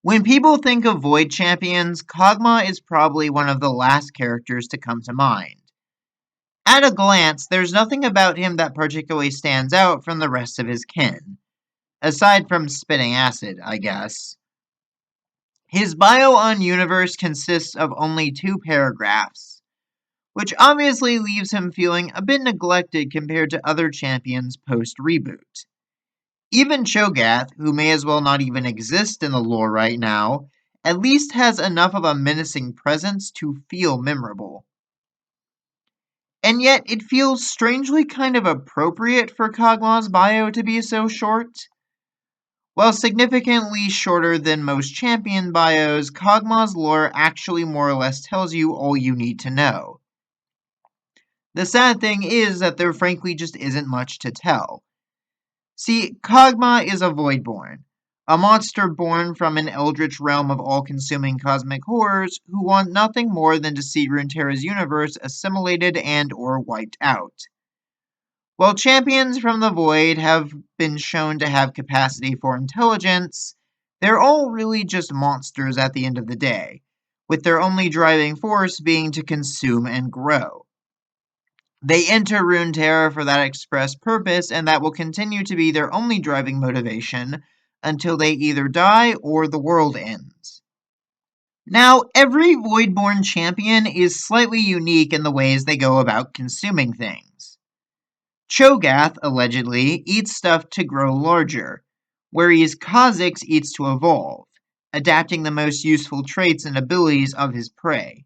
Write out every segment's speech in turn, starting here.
When people think of Void champions, Kog'Maw is probably one of the last characters to come to mind. At a glance, there's nothing about him that particularly stands out from the rest of his kin, aside from spitting acid, I guess. His bio on Universe consists of only 2 paragraphs, which obviously leaves him feeling a bit neglected compared to other champions post-reboot. Even Cho'Gath, who may as well not even exist in the lore right now, at least has enough of a menacing presence to feel memorable. And yet, it feels strangely kind of appropriate for Kog'Maw's bio to be so short. While significantly shorter than most champion bios, Kog'Maw's lore actually more or less tells you all you need to know. The sad thing is that there frankly just isn't much to tell. See, Kog'Maw is a Voidborn, a monster born from an eldritch realm of all-consuming cosmic horrors who want nothing more than to see Runeterra's universe assimilated and or wiped out. While champions from the Void have been shown to have capacity for intelligence, they're all really just monsters at the end of the day, with their only driving force being to consume and grow. They enter Runeterra for that express purpose, and that will continue to be their only driving motivation until they either die or the world ends. Now, every Voidborn champion is slightly unique in the ways they go about consuming things. Cho'Gath, allegedly, eats stuff to grow larger, whereas Kha'Zix eats to evolve, adapting the most useful traits and abilities of his prey.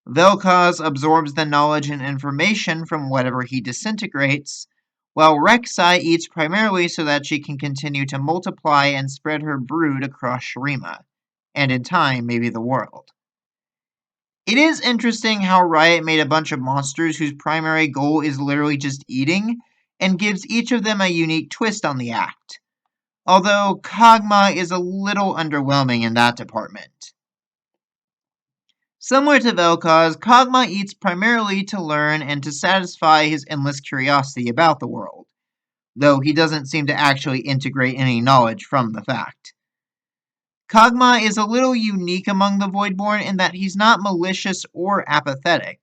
Vel'Koz absorbs the knowledge and information from whatever he disintegrates, while Rek'Sai eats primarily so that she can continue to multiply and spread her brood across Shurima, and in time, maybe the world. It is interesting how Riot made a bunch of monsters whose primary goal is literally just eating, and gives each of them a unique twist on the act. Although Kog'Maw is a little underwhelming in that department. Similar to Vel'Koz, Kog'Maw eats primarily to learn and to satisfy his endless curiosity about the world, though he doesn't seem to actually integrate any knowledge from the fact. Kog'Maw is a little unique among the Voidborn in that he's not malicious or apathetic,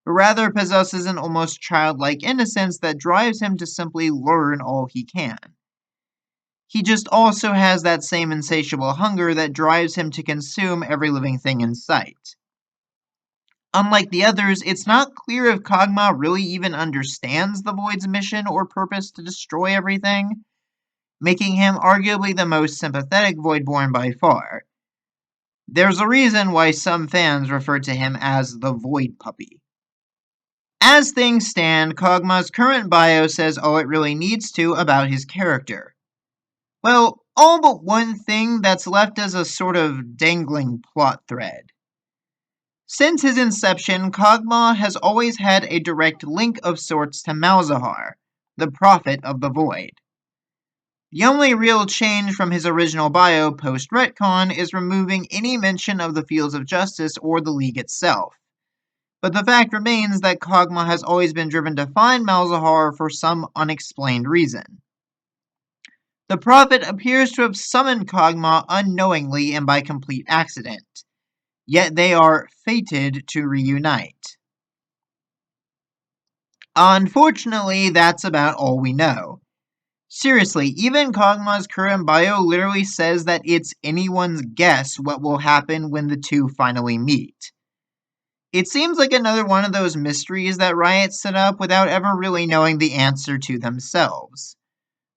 but rather possesses an almost childlike innocence that drives him to simply learn all he can. He just also has that same insatiable hunger that drives him to consume every living thing in sight. Unlike the others, it's not clear if Kog'Maw really even understands the Void's mission or purpose to destroy everything, making him arguably the most sympathetic Voidborn by far. There's a reason why some fans refer to him as the Void Puppy. As things stand, Kog'Maw's current bio says all it really needs to about his character. Well, all but one thing that's left as a sort of dangling plot thread. Since his inception, Kog'Maw has always had a direct link of sorts to Malzahar, the Prophet of the Void. The only real change from his original bio post-retcon is removing any mention of the Fields of Justice or the League itself. But the fact remains that Kog'Maw has always been driven to find Malzahar for some unexplained reason. The Prophet appears to have summoned Kog'Maw unknowingly and by complete accident. Yet they are fated to reunite. Unfortunately, that's about all we know. Seriously, even Kog'Maw's current bio literally says that it's anyone's guess what will happen when the two finally meet. It seems like another one of those mysteries that Riot set up without ever really knowing the answer to themselves.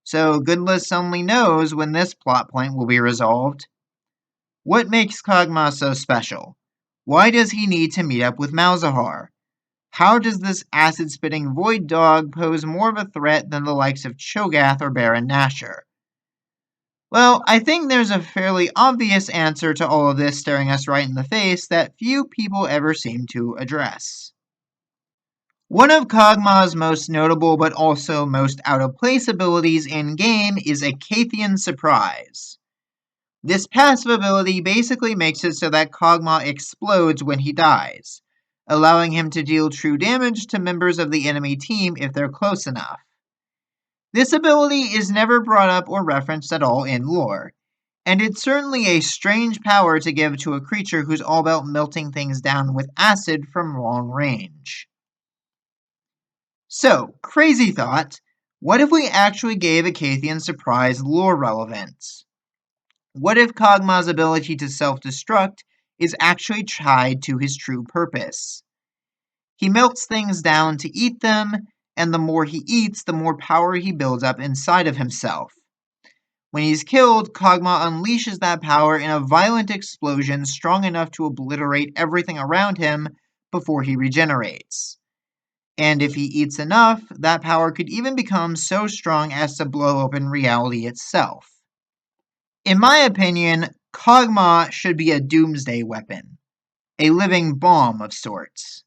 So goodness only knows when this plot point will be resolved. What makes Kog'Maw so special? Why does he need to meet up with Malzahar? How does this acid-spitting void dog pose more of a threat than the likes of Cho'Gath or Baron Nashor? Well, I think there's a fairly obvious answer to all of this staring us right in the face that few people ever seem to address. One of Kog'Maw's most notable but also most out-of-place abilities in-game is a Cathian Surprise. This passive ability basically makes it so that Kog'Maw explodes when he dies, allowing him to deal true damage to members of the enemy team if they're close enough. This ability is never brought up or referenced at all in lore, And it's certainly a strange power to give to a creature who's all about melting things down with acid from long range. So, crazy thought, what if we actually gave Acaithian Surprise lore relevance? What if Kog'Maw's ability to self-destruct is actually tied to his true purpose? He melts things down to eat them, and the more he eats, the more power he builds up inside of himself. When he's killed, Kog'Maw unleashes that power in a violent explosion strong enough to obliterate everything around him before he regenerates. And if he eats enough, that power could even become so strong as to blow open reality itself. In my opinion, Kog'Maw should be a doomsday weapon, a living bomb of sorts.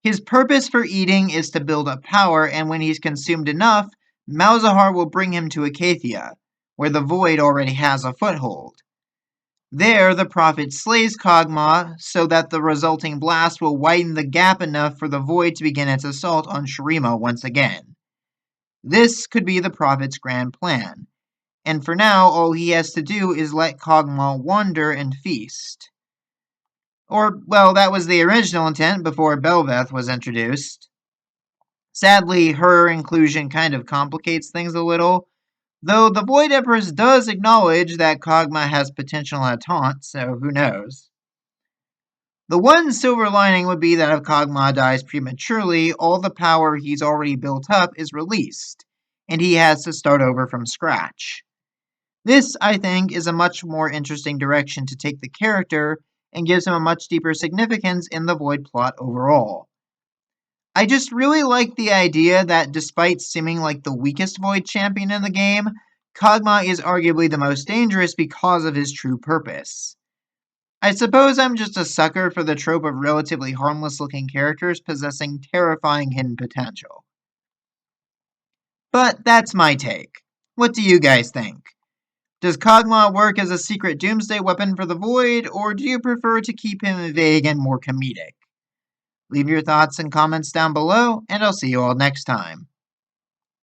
His purpose for eating is to build up power, and when he's consumed enough, Malzahar will bring him to Acacia, where the Void already has a foothold. There, the Prophet slays Kog'Maw so that the resulting blast will widen the gap enough for the Void to begin its assault on Shurima once again. This could be the Prophet's grand plan, and for now all he has to do is let Kog'Maw wander and feast. Or, well, that was the original intent before Belveth was introduced. Sadly, her inclusion kind of complicates things a little, though the Void Empress does acknowledge that Kog'Maw has potential at taunt, so who knows. The one silver lining would be that if Kog'Maw dies prematurely, all the power he's already built up is released, and he has to start over from scratch. This, I think, is a much more interesting direction to take the character and gives him a much deeper significance in the Void plot overall. I just really like the idea that despite seeming like the weakest Void champion in the game, Kog'Maw is arguably the most dangerous because of his true purpose. I suppose I'm just a sucker for the trope of relatively harmless-looking characters possessing terrifying hidden potential. But that's my take. What do you guys think? Does Kog'Maw work as a secret doomsday weapon for the Void, or do you prefer to keep him vague and more comedic? Leave your thoughts and comments down below, and I'll see you all next time.